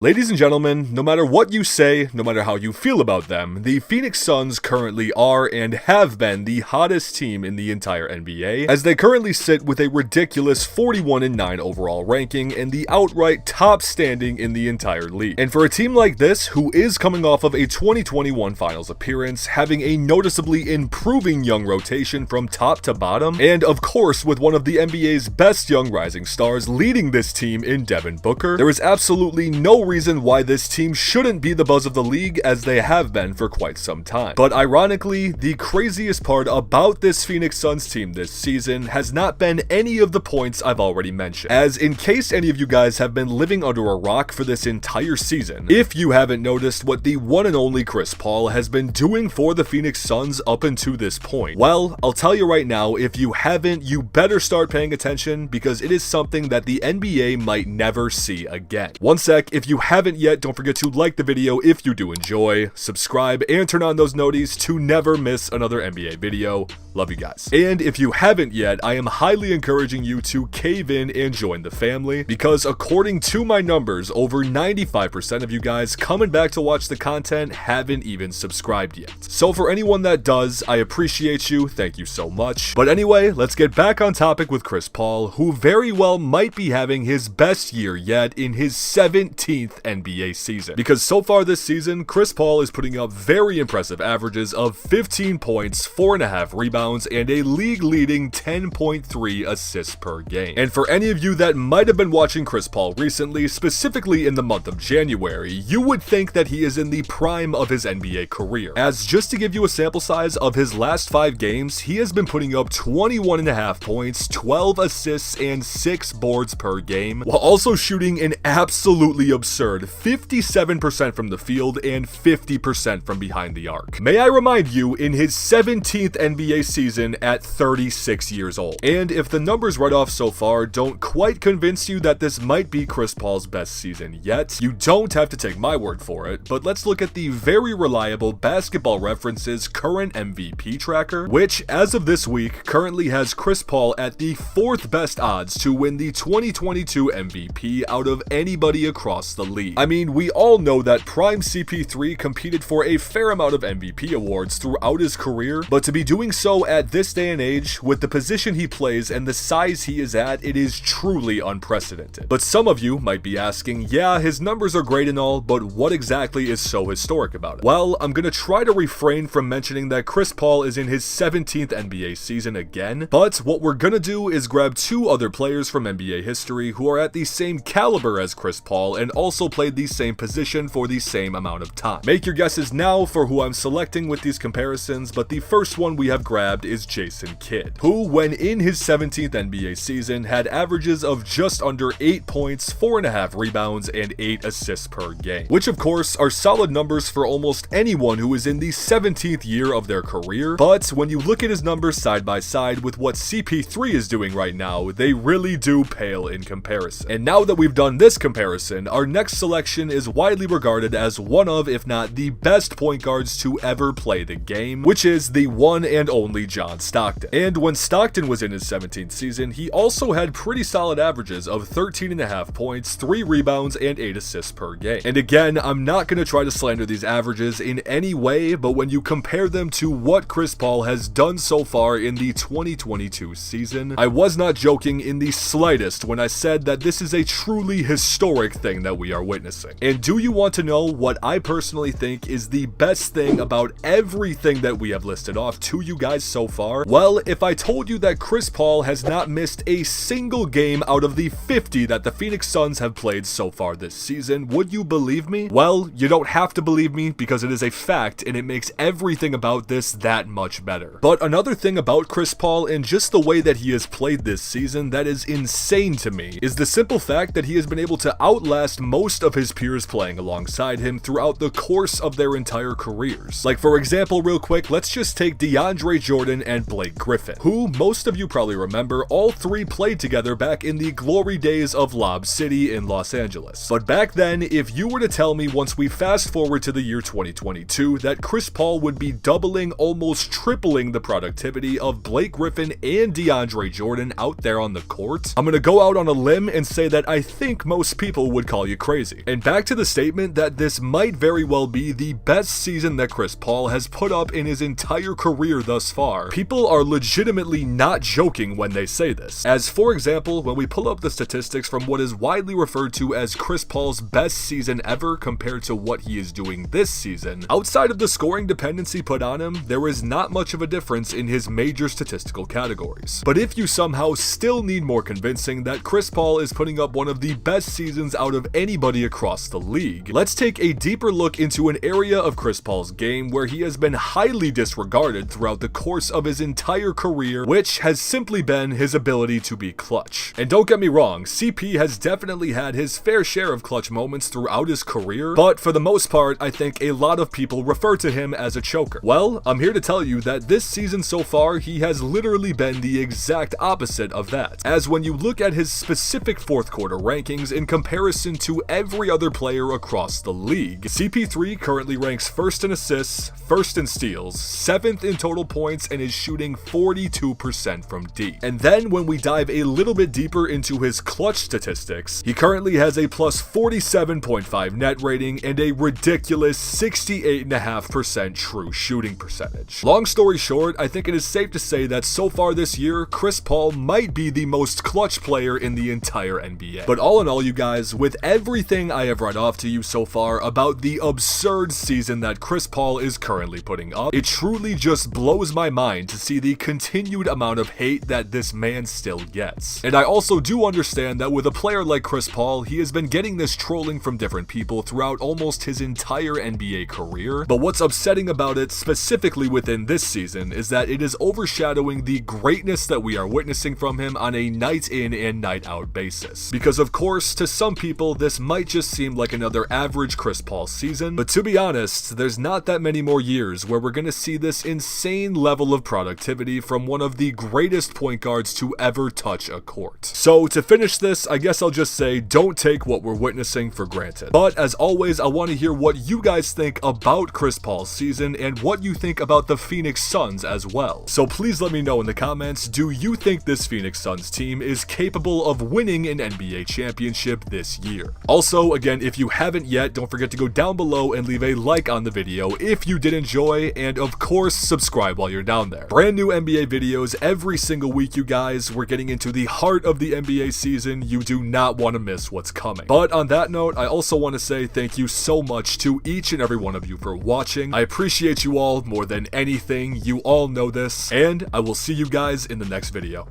Ladies and gentlemen, no matter what you say, no matter how you feel about them, the Phoenix Suns currently are and have been the hottest team in the entire NBA, as they currently sit with a ridiculous 41-9 overall ranking and the outright top standing in the entire league. And for a team like this, who is coming off of a 2021 finals appearance, having a noticeably improving young rotation from top to bottom, and of course with one of the NBA's best young rising stars leading this team in Devin Booker, there is absolutely no reason why this team shouldn't be the buzz of the league as they have been for quite some time. But ironically, the craziest part about this Phoenix Suns team this season has not been any of the points I've already mentioned. As in case any of you guys have been living under a rock for this entire season, if you haven't noticed what the one and only Chris Paul has been doing for the Phoenix Suns up until this point, well, I'll tell you right now, if you haven't, you better start paying attention because it is something that the NBA might never see again. One sec, if you haven't yet, don't forget to like the video if you do enjoy, subscribe, and turn on those noties to never miss another NBA video. Love you guys. And if you haven't yet, I am highly encouraging you to cave in and join the family because according to my numbers, over 95% of you guys coming back to watch the content haven't even subscribed yet. So for anyone that does, I appreciate you, thank you so much. But anyway, let's get back on topic with Chris Paul, who very well might be having his best year yet in his 17th NBA season. Because so far this season, Chris Paul is putting up very impressive averages of 15 points, 4.5 rebounds, and a league-leading 10.3 assists per game. And for any of you that might have been watching Chris Paul recently, specifically in the month of January, you would think that he is in the prime of his NBA career. As just to give you a sample size of his last 5 games, he has been putting up 21.5 points, 12 assists, and 6 boards per game, while also shooting an absolutely absurd 57% from the field and 50% from behind the arc. May I remind you, in his 17th NBA season at 36 years old. And if the numbers read off so far don't quite convince you that this might be Chris Paul's best season yet, you don't have to take my word for it, but let's look at the very reliable Basketball Reference's current MVP tracker, which as of this week currently has Chris Paul at the 4th best odds to win the 2022 MVP out of anybody across the league. I mean, we all know that prime CP3 competed for a fair amount of MVP awards throughout his career, but to be doing so at this day and age, with the position he plays and the size he is at, it is truly unprecedented. But some of you might be asking, yeah, his numbers are great and all, but what exactly is so historic about it? Well, I'm gonna try to refrain from mentioning that Chris Paul is in his 17th NBA season again, but what we're gonna do is grab 2 other players from NBA history who are at the same caliber as Chris Paul and also played the same position for the same amount of time. Make your guesses now for who I'm selecting with these comparisons, but the first one we have grabbed is Jason Kidd, who when in his 17th NBA season had averages of just under 8 points, 4.5 rebounds, and 8 assists per game, which of course are solid numbers for almost anyone who is in the 17th year of their career, but when you look at his numbers side by side with what CP3 is doing right now, they really do pale in comparison. And now that we've done this comparison, our next selection is widely regarded as one of, if not the best point guards to ever play the game, which is the one and only John Stockton. And when Stockton was in his 17th season, he also had pretty solid averages of 13.5 points, 3 rebounds, and 8 assists per game. And again, I'm not going to try to slander these averages in any way, but when you compare them to what Chris Paul has done so far in the 2022 season, I was not joking in the slightest when I said that this is a truly historic thing that we are witnessing. And do you want to know what I personally think is the best thing about everything that we have listed off to you guys so far? Well, if I told you that Chris Paul has not missed a single game out of the 50 that the Phoenix Suns have played so far this season, would you believe me? Well, you don't have to believe me because it is a fact and it makes everything about this that much better. But another thing about Chris Paul and just the way that he has played this season that is insane to me is the simple fact that he has been able to outlast most of his peers playing alongside him throughout the course of their entire careers. Like for example, real quick, let's just take DeAndre Jordan and Blake Griffin, who most of you probably remember all 3 played together back in the glory days of Lob City in Los Angeles. But back then, if you were to tell me once we fast forward to the year 2022 that Chris Paul would be doubling, almost tripling the productivity of Blake Griffin and DeAndre Jordan out there on the court, I'm gonna go out on a limb and say that I think most people would call you crazy crazy. And back to the statement that this might very well be the best season that Chris Paul has put up in his entire career thus far. People are legitimately not joking when they say this. As for example, when we pull up the statistics from what is widely referred to as Chris Paul's best season ever compared to what he is doing this season, outside of the scoring dependency put on him, there is not much of a difference in his major statistical categories. But if you somehow still need more convincing that Chris Paul is putting up one of the best seasons out of anybody across the league, let's take a deeper look into an area of Chris Paul's game where he has been highly disregarded throughout the course of his entire career, which has simply been his ability to be clutch. And don't get me wrong, CP has definitely had his fair share of clutch moments throughout his career, but for the most part, I think a lot of people refer to him as a choker. Well, I'm here to tell you that this season so far, he has literally been the exact opposite of that. As when you look at his specific fourth quarter rankings in comparison to every other player across the league, CP3 currently ranks first in assists, first in steals, 7th in total points, and is shooting 42% from deep. And then when we dive a little bit deeper into his clutch statistics, he currently has a plus 47.5 net rating and a ridiculous 68.5% true shooting percentage. Long story short, I think it is safe to say that so far this year, Chris Paul might be the most clutch player in the entire NBA. But all in all, you guys, with everything I have read off to you so far about the absurd season that Chris Paul is currently putting up, it truly just blows my mind to see the continued amount of hate that this man still gets. And I also do understand that with a player like Chris Paul, he has been getting this trolling from different people throughout almost his entire NBA career, but what's upsetting about it, specifically within this season, is that it is overshadowing the greatness that we are witnessing from him on a night in and night out basis. Because of course, to some people, this might just seem like another average Chris Paul season, but to be honest, there's not that many more years where we're gonna see this insane level of productivity from one of the greatest point guards to ever touch a court. So to finish this, I guess I'll just say, don't take what we're witnessing for granted. But as always, I want to hear what you guys think about Chris Paul's season and what you think about the Phoenix Suns as well. So please let me know in the comments, do you think this Phoenix Suns team is capable of winning an NBA championship this year? Also, again, if you haven't yet, don't forget to go down below and leave a like on the video if you did enjoy, and of course, subscribe while you're down there. Brand new NBA videos every single week, you guys. We're getting into the heart of the NBA season. You do not want to miss what's coming. But on that note, I also want to say thank you so much to each and every one of you for watching. I appreciate you all more than anything. You all know this, and I will see you guys in the next video.